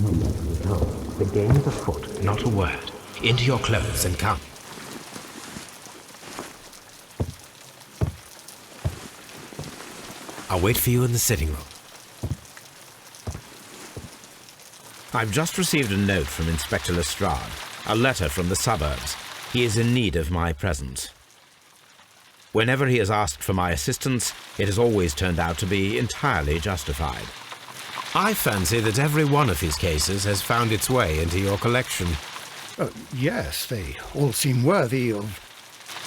The game is afoot. Not a word. Into your clothes and come. I'll wait for you in the sitting room. I've just received a note from Inspector Lestrade, a letter from the suburbs. He is in need of my presence. Whenever he has asked for my assistance, it has always turned out to be entirely justified. I fancy that every one of his cases has found its way into your collection. Yes, they all seem worthy of...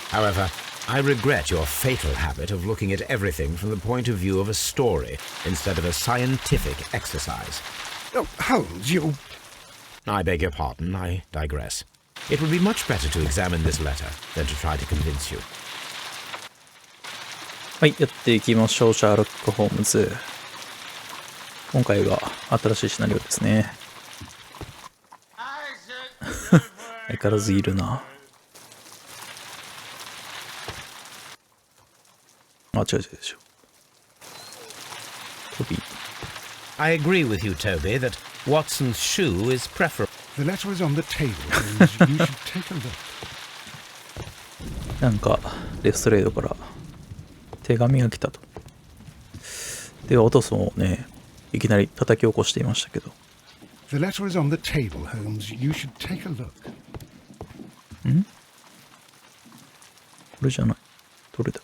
However, I regret your fatal habit of looking at everything from the point of view of a story instead of a scientific exercise. Oh, Holmes, you... I beg your pardon, I digress. It would be much better to examine this letter than to try to convince you. はい、やっていきましょう。シャーロック・ホームズ。今回が新しいシナリオですね。相変わらずいるな。あ、違う違うでしょ。トビー。I agree with you, Toby, that Watson's shoe is preferable. The letter is on the table, Holmes. You should take a look. なんか、レストレードから手紙が来たと。では、お父さんをね、いきなり叩き起こしていましたけど。The letter is on the table, Holmes. You should take a look. ん？これじゃない。どれだ？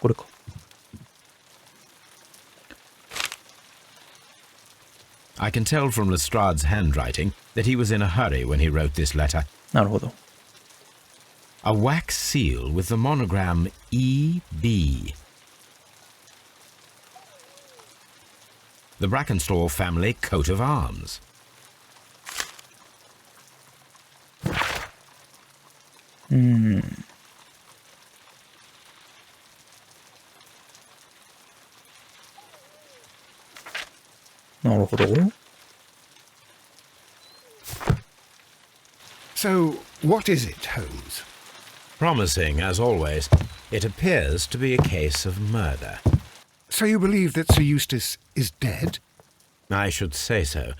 これか。I can tell from Lestrade's handwriting that he was in a hurry when he wrote this letter. なるほど。A wax seal with the monogram E.B. The Brackenstall family coat of arms. Hmm. なるほど。So, what is it, Holmes? Promising, as always, it appears to be a case of murder. So you believe that Sir Eustace is dead? I should say so.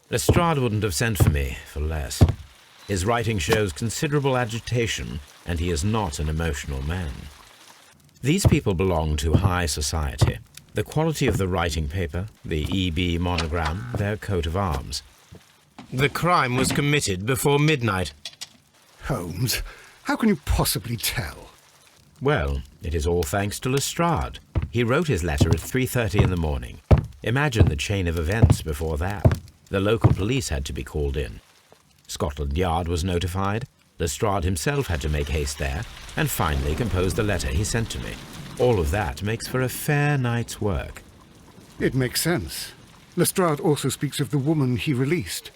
Lestrade wouldn't have sent for me for less. His writing shows considerable agitation, and he is not an emotional man. These people belong to high society. The quality of the writing paper, the EB monogram, their coat of arms. The crime was committed before midnight. Holmes, how can you possibly tell? Well, it is all thanks to Lestrade. He wrote his letter at 3:30 in the morning. Imagine the chain of events before that. The local police had to be called in. Scotland Yard was notified. Lestrade himself had to make haste there, and finally compose the letter he sent to me. All of that makes for a fair night's work. It makes sense. Lestrade also speaks of the woman he released.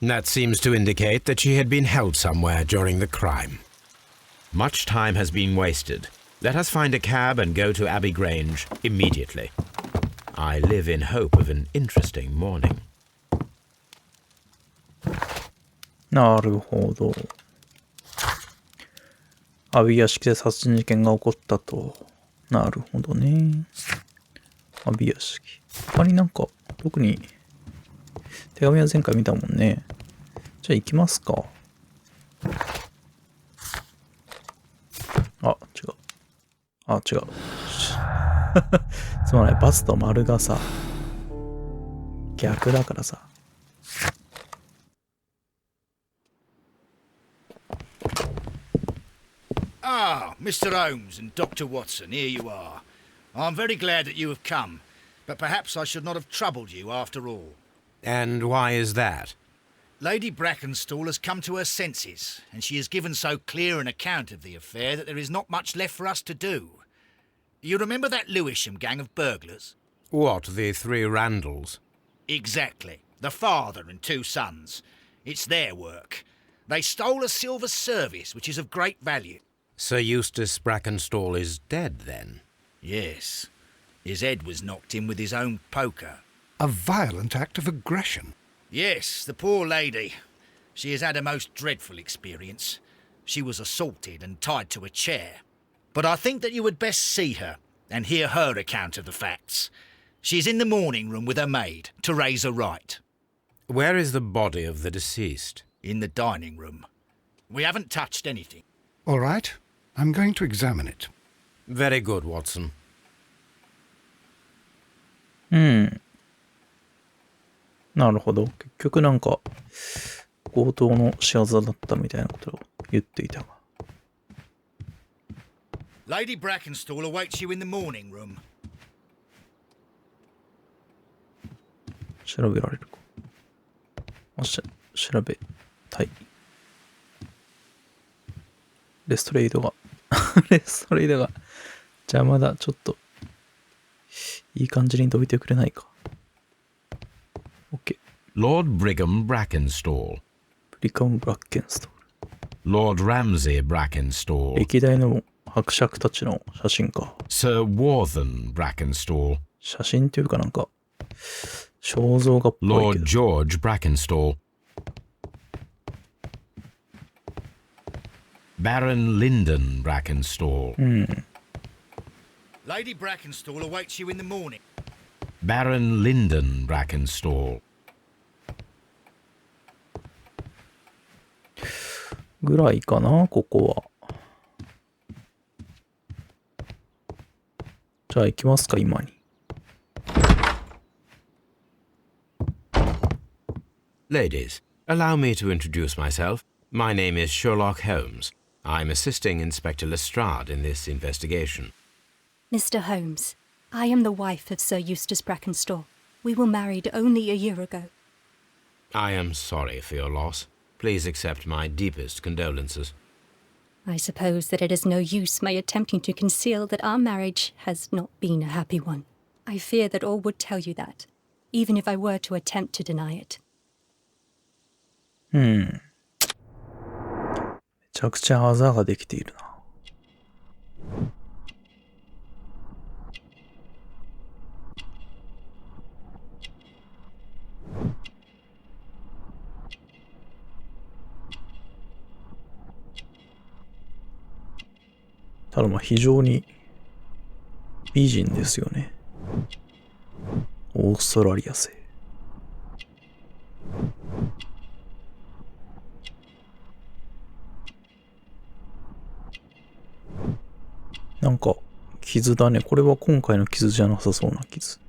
That seems to indicate that she had been held somewhere during the crime. Much time has been wasted. Let us find a cab and go to Abbey Grange immediately. I live in hope of an interesting morning. なるほど。アビー屋敷で殺人事件が起こったと。なるほどね。アビー屋敷。他になんか、特に手紙は前回見たもんね。じゃあ行きますか。あ、違う。あ、違う。つまらない。バツと丸がさ、逆だからさ。Ah, Mr. Holmes and Dr. Watson, here you are. I'm very glad that you have come, but perhaps I should not have troubled you after all. And why is that? Lady Brackenstall has come to her senses, and she has given so clear an account of the affair that there is not much left for us to do. You remember that Lewisham gang of burglars? What, the three Randalls? Exactly. The father and two sons. It's their work. They stole a silver service, which is of great value. Sir Eustace Brackenstall is dead, then? Yes. His head was knocked in with his own poker. A violent act of aggression. Yes, the poor lady. She has had a most dreadful experience. She was assaulted and tied to a chair. But I think that you would best see her and hear her account of the facts. She's in the morning room with her maid, Teresa Wright. Where is the body of the deceased? In the dining room. We haven't touched anything. All right. I'm going to examine it. Very good, Watson. なるほど。結局なんか、強盗の仕業だったみたいなことを言っていたが。Lady Brackenstall awaits you in the morning room. 調べられるか。調べたい。レストレイドが邪魔だ。ちょっと、いい感じにどいてくれないか。OK。Lord Brigham Brackenstall. ブリカム・ブラッケンストー Lord Ramsay Brackenstall. ル。歴代の伯爵たちの写真か。Sir Warthen Brackenstall. 写真というかなんか、肖像画っぽいけ Lord ど。 George Brackenstall. Baron Lyndon Brackenstall. Lady Brackenstall awaits you in the morning. Baron Lyndon Brackenstall. ぐらいかな、ここは。じゃあ行きますか、今に。Ladies, allow me to introduce myself. My name is Sherlock Holmes. I'm assisting Inspector Lestrade in this investigation. Mr. Holmes, I am the wife of Sir Eustace Brackenstall. We were married only a year ago. I am sorry for your loss. Please accept my deepest condolences. I suppose that it is no use my attempting to conceal that our marriage has not been a happy one. I fear that all would tell you that, even if I were to attempt to deny it. めちゃくちゃあざができているな。ただまあ非常に美人ですよね。オーストラリア製。なんか傷だね。これは今回の傷じゃなさそうな傷。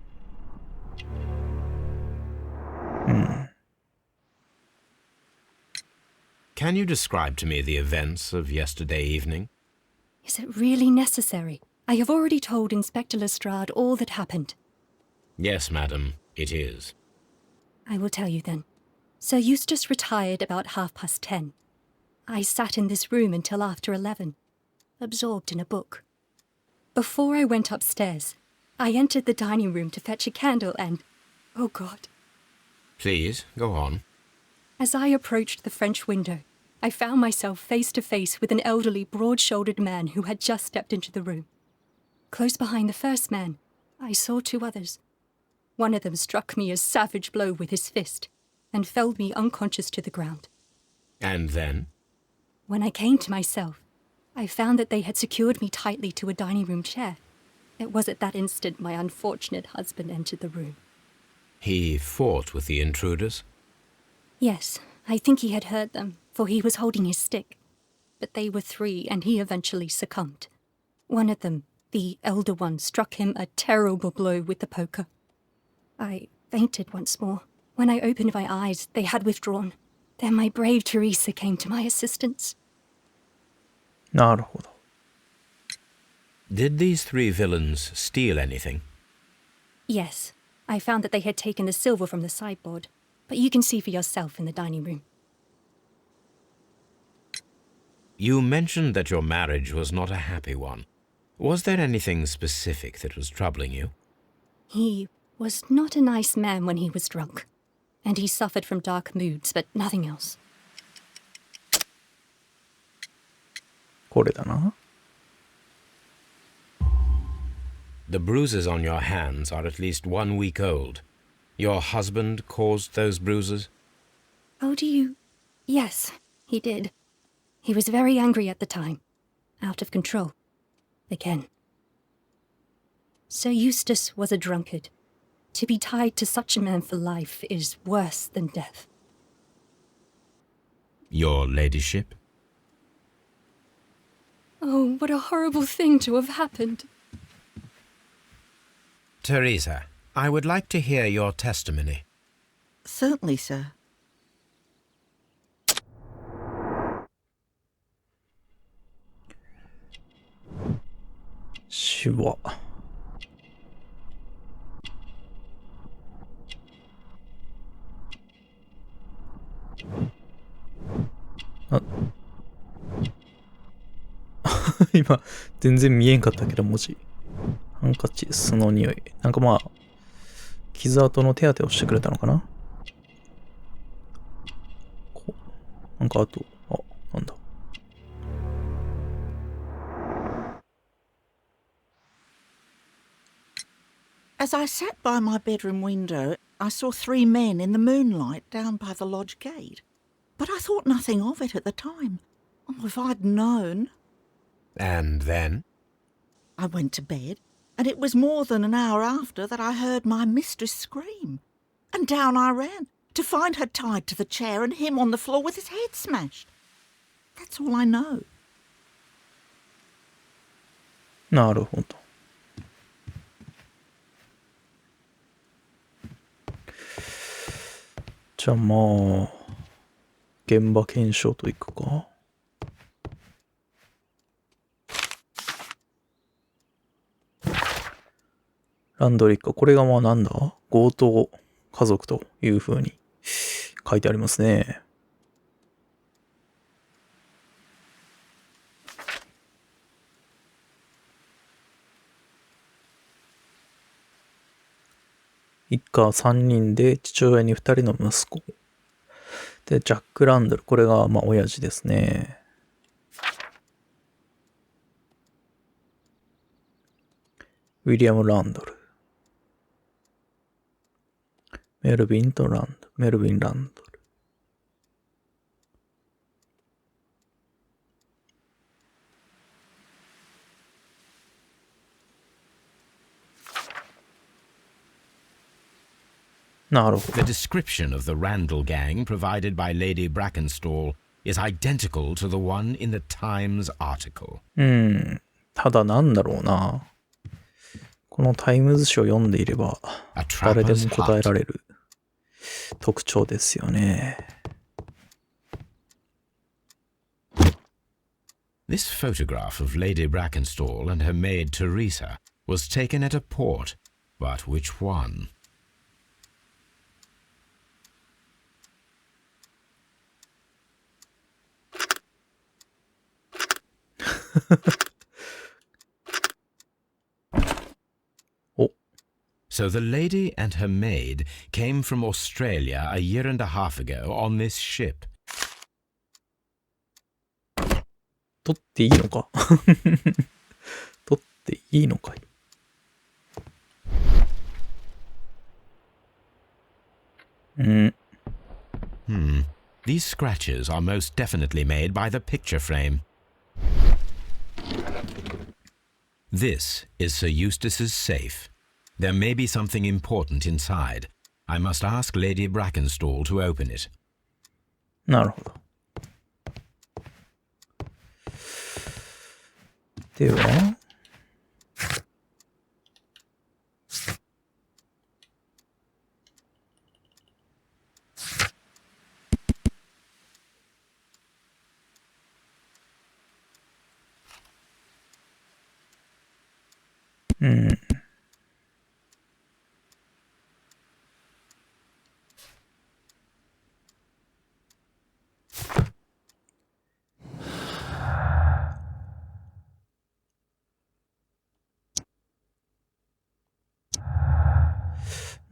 Can you describe to me the events of yesterday evening? Is it really necessary? I have already told Inspector Lestrade all that happened. Yes, madam, it is. I will tell you then. Sir Eustace retired about 10:30. I sat in this room until after 11, absorbed in a book. Before I went upstairs, I entered the dining room to fetch a candle and... Oh God. Please, go on. As I approached the French window, I found myself face to face with an elderly, broad-shouldered man who had just stepped into the room. Close behind the first man, I saw two others. One of them struck me a savage blow with his fist and felled me unconscious to the ground. And then? When I came to myself, I found that they had secured me tightly to a dining room chair. It was at that instant my unfortunate husband entered the room. He fought with the intruders? Yes, I think he had heard them, for he was holding his stick. But they were three, and he eventually succumbed. One of them, the elder one, struck him a terrible blow with the poker. I fainted once more. When I opened my eyes, they had withdrawn. Then my brave Teresa came to my assistance. なるほど。Did these three villains steal anything? Yes, I found that they had taken the silver from the sideboard, but you can see for yourself in the dining room. You mentioned that your marriage was not a happy one. Was there anything specific that was troubling you? He was not a nice man when he was drunk, and he suffered from dark moods, but nothing else. これだな。The bruises on your hands are at least 1 week old. Your husband caused those bruises? Oh, do you... Yes, he did. He was very angry at the time. Out of control. Again. Sir Eustace was a drunkard. To be tied to such a man for life is worse than death. Your ladyship? Oh, what a horrible thing to have happened. Teresa, I would like to hear your testimony. Certainly, sir. 死は。今、全然見えんかったけど、文字。ハンカチ、酢の匂い。なんかまあ、傷跡の手当てをしてくれたのかな。なんかあと、なんだ。As I sat by my bedroom window, I saw 3 men in the moonlight down by the lodge gate. But I thought nothing of it at the time. Oh, if I'd known. And then? I went to bed, and it was more than an hour after that I heard my mistress scream. And down I ran, to find her tied to the chair and him on the floor with his head smashed. That's all I know. なるほど。じゃあまあ、現場検証といくか。ランドリーか。これがまあなんだ？強盗家族という風に書いてありますね。一家3人で父親に2人の息子。で、ジャック・ランドル。これがまあ親父ですね。ウィリアム・ランドル。メルビン・ランドル。なるほど。The description of the Randall gang provided by Lady Brackenstall is identical to the one in the Times article. ただなんだろうな。このタイムズ紙を読んでいれば誰でも答えられる特徴ですよね。This photograph of Lady Brackenstall and her maid Teresa was taken at a port, but which one? So the lady and her maid came from Australia a year and a half ago on this ship. 取っていいのか取っていいのかい。These scratches are most definitely made by the picture frame. This is Sir Eustace's safe. There may be something important inside. I must ask Lady Brackenstall to open it. なるほど。では、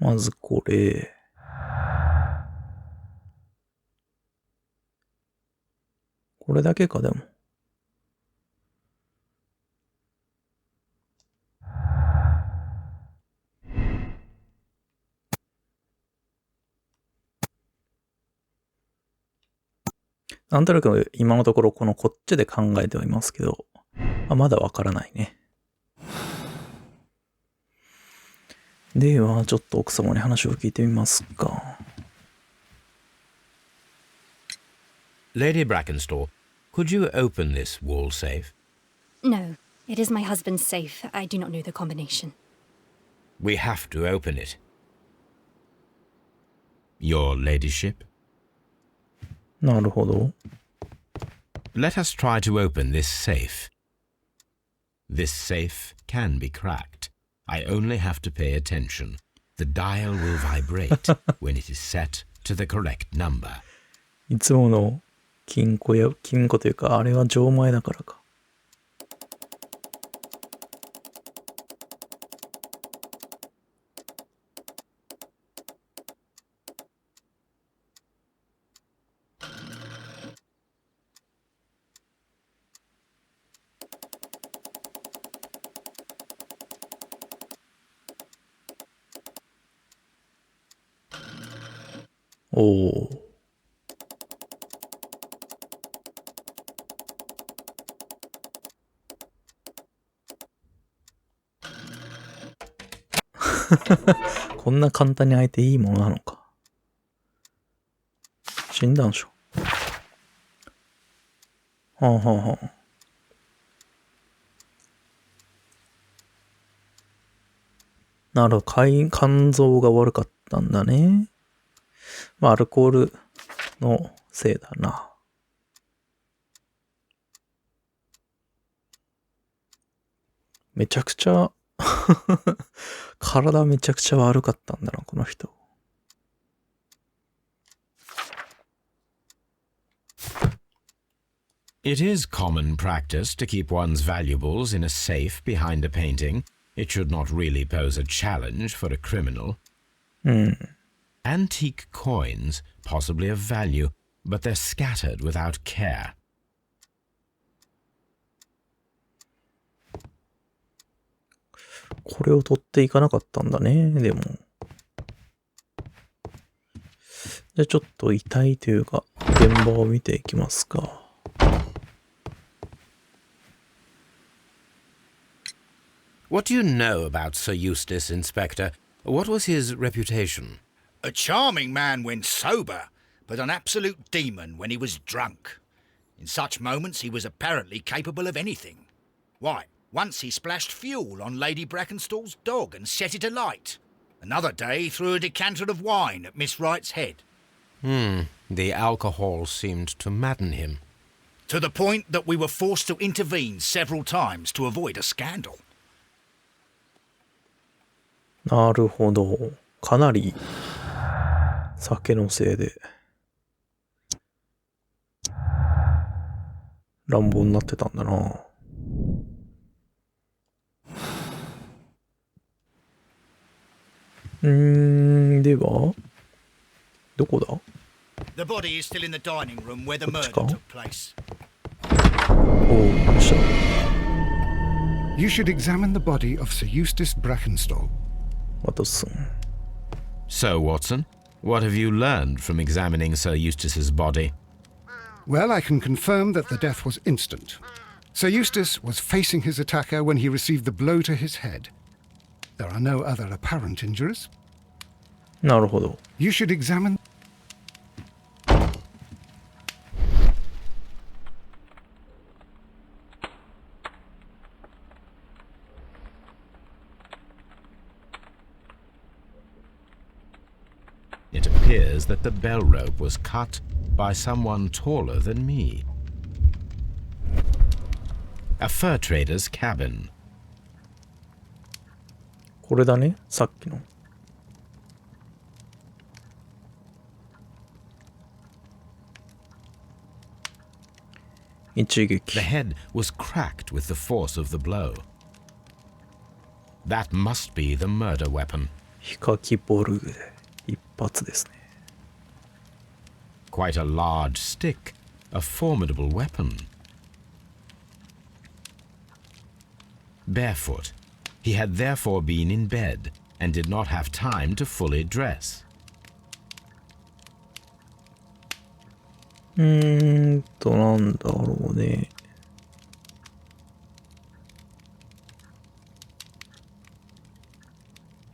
まずこれ。これだけか、でも。なんとなく今のところこっちで考えてはいますけど、まだわからないね。では、ちょっと奥様に話を聞いてみますか。Lady Brackenstall, could you open this wall safe? No, it is my husband's safe. I do not know the combination. We have to open it. Your ladyship? なるほど。Let us try to open this safe. This safe can be cracked. I only have to pay attention. The dial will vibrate when it is set to the correct number. いつもの金庫というか、あれは錠前だからか。おお。こんな簡単に開いていいものなのか。診断書。はあはあはあ。なるほど、肝臓が悪かったんだね。まあ、アルコールのせいだな。めちゃくちゃ体めちゃくちゃ悪かったんだな、この人。It is common practice to keep one's valuables in a safe behind a painting. It should not really pose a challenge for a criminal. Antique coins, possibly of value, but they're scattered without care. これを取っていかなかったんだね、でも。じゃあちょっと遺体というか、現場を見ていきますか。What do you know about Sir Eustace, Inspector? What was his reputation? A charming man when sober, but an absolute demon when he was drunk. In such moments he was apparently capable of anything. Why, once he splashed fuel on Lady Brackenstall's dog and set it alight. Another day threw a decanter of wine at Miss Wright's head. The alcohol seemed to madden him. To the point that we were forced to intervene several times to avoid a scandal. なるほど。かなり酒のせいで乱暴になってたんだな。ではどこだ？ The body is still in the dining room where the murder took place. おう、どうした？ You should examine the body of Sir Eustace Brackenstall. ワトソン。 So, Watson, what have you learned from examining Sir Eustace's body? Well, I can confirm that the death was instant. Sir Eustace was facing his attacker when he received the blow to his head. There are no other apparent injuries. なるほど。 You should examine... It appears that the bell rope was cut by someone taller than me. A fur trader's cabin. これだね、さっきの。一撃。 The head was cracked with the force of the blow. That must be the murder weapon. ヒカキボルグで一発ですね。 Quite a large stick, a formidable weapon. Barefoot, he had therefore been in bed and did not have time to fully dress. なんだろうね。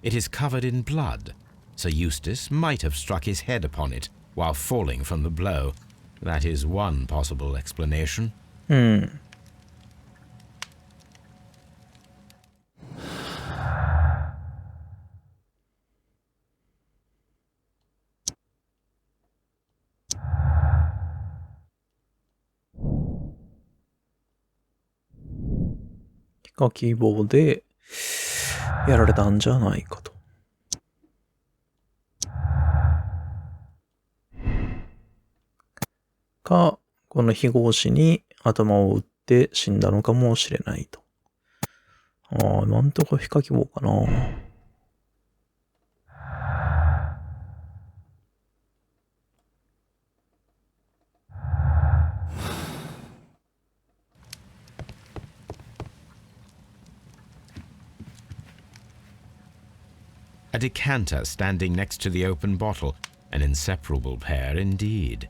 It is covered in blood. Sir Eustace might have struck his head upon it while falling from the blow. That is one possible explanation. が希望でやられたんじゃないかと。か、この非合子に頭を打って死んだのかもしれないと。今んとこ非可希望かな。A decanter standing next to the open bottle, an inseparable pair indeed.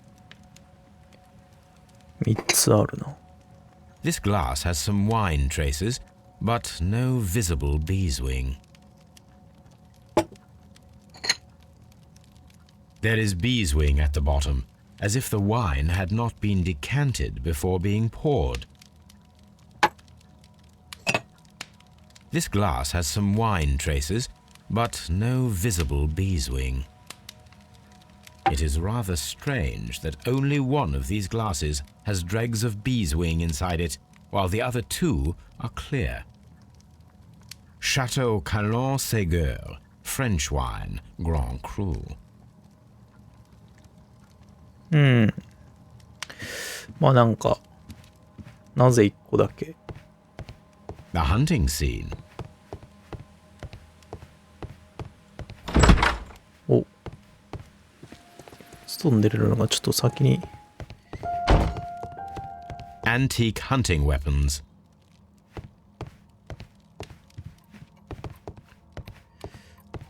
3つあるな。This glass has some wine traces, but no visible beeswing. There is beeswing at the bottom, as if the wine had not been decanted before being poured. This glass has some wine traces, but no visible beeswing. It is rather strange that only one of these glasses has dregs of beeswing inside it, while the other two are clear. Chateau Calon-Ségur, French wine, Grand Cru. まあなんか、なぜ1個だけ。The hunting scene. お。外に出れるのがちょっと先に。Antique hunting weapons.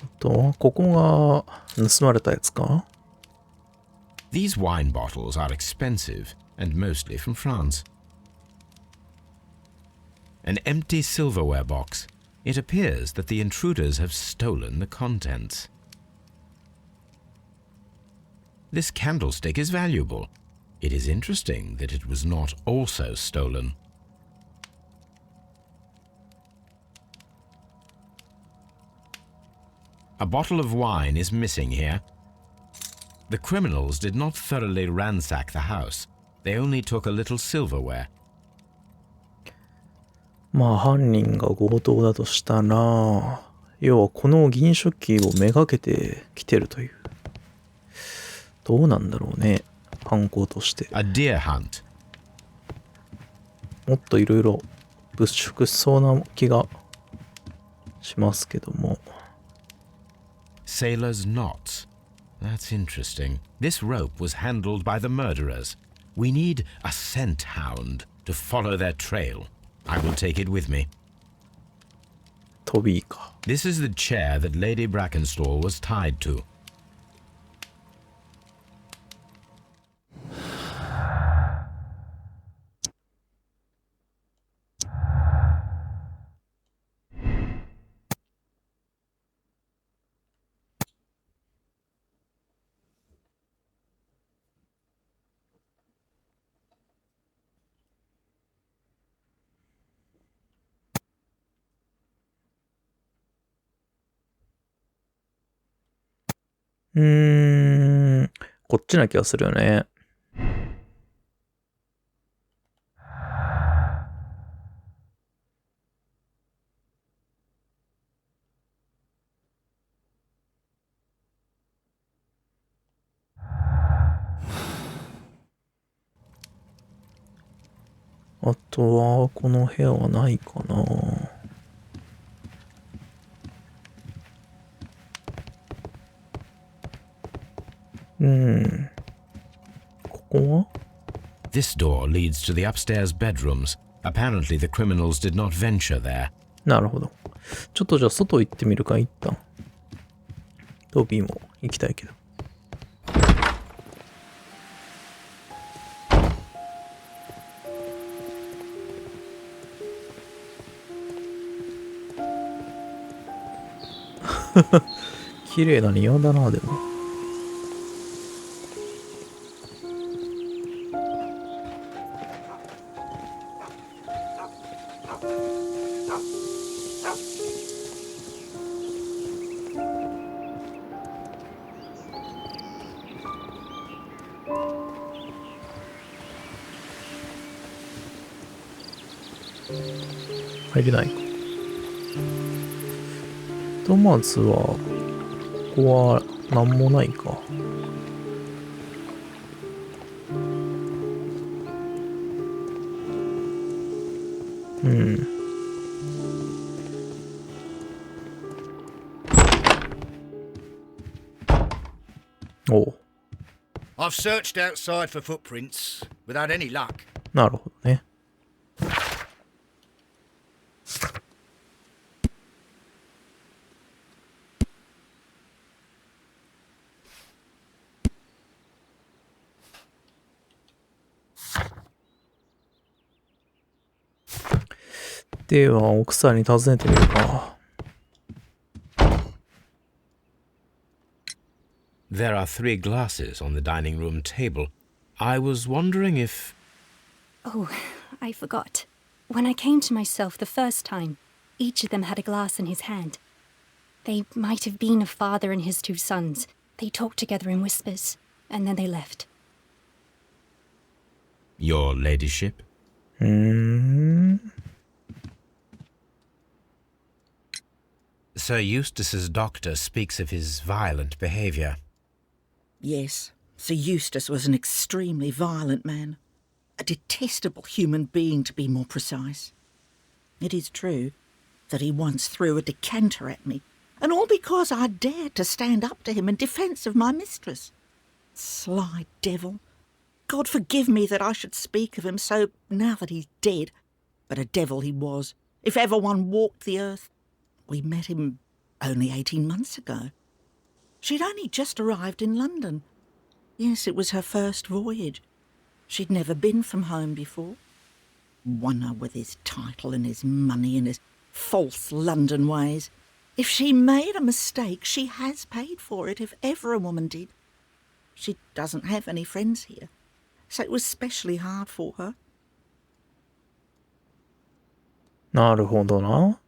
あとは、ここが盗まれたやつか？ These wine bottles are expensive and mostly from France. An empty silverware box. It appears that the intruders have stolen the contents. This candlestick is valuable. It is interesting that it was not also stolen. A bottle of wine is missing here. The criminals did not thoroughly ransack the house. They only took a little silverware. まあ犯人が強盗だとしたら、要はこの銀食器をめがけてきてるという。どうなんだろうね、犯行として。A deer hunt. もっといろいろ物色しそうな気がしますけども。Sailor's knots. That's interesting. This rope was handled by the murderers. We need a scent hound to follow their trail. I will take it with me. トビーか。This is the chair that Lady Brackenstall was tied to.うこっちな気がするよね。あとは、この部屋はないかな。ここは This door leads to the upstairs bedrooms. Apparently the criminals did not venture there. なるほど。ちょっとじゃあ外行ってみるか、一旦。トビーも行きたいけど。綺麗な庭だな、でも。入れないか。ひとまずは、ここは何もないか。うん。おう。I've searched outside for footprints without any luck. なるほどね。では、奥さんに尋ねてみるか。There are 3 glasses on the dining room table. I was wondering if... Oh, I forgot. When I came to myself the first time, each of them had a glass in his hand. They might have been a father and his 2 sons. They talked together in whispers, and then they left. Your ladyship? Sir Eustace's doctor speaks of his violent behaviour. Yes, Sir Eustace was an extremely violent man. A detestable human being, to be more precise. It is true that he once threw a decanter at me, and all because I dared to stand up to him in defence of my mistress. Sly devil. God forgive me that I should speak of him so now that he's dead. But a devil he was, if ever one walked the earth. We met him only 18 months ago. She'd only just arrived in London. Yes, it was her first voyage. She'd never been from home before. Wonder with his title and his money and his false London ways. If she made a mistake, she has paid for it, if ever a woman did. She doesn't have any friends here, so it was specially hard for her. なるほどな。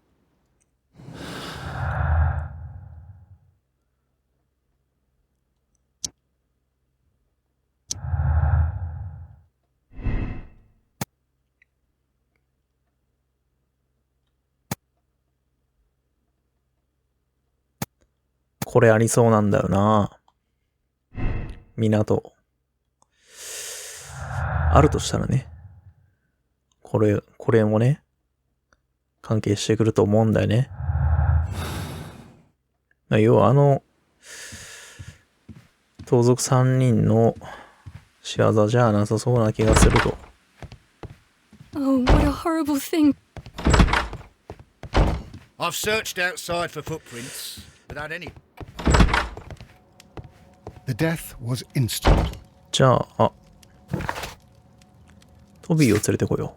これありそうなんだよな。港。あるとしたらね。これもね、関係してくると思うんだよね。要は盗賊3人の仕業じゃなさそうな気がすると。Oh, what a horrible thing. I've searched outside for footprints without any... The death was instant. じゃあ、トビーを連れてこよ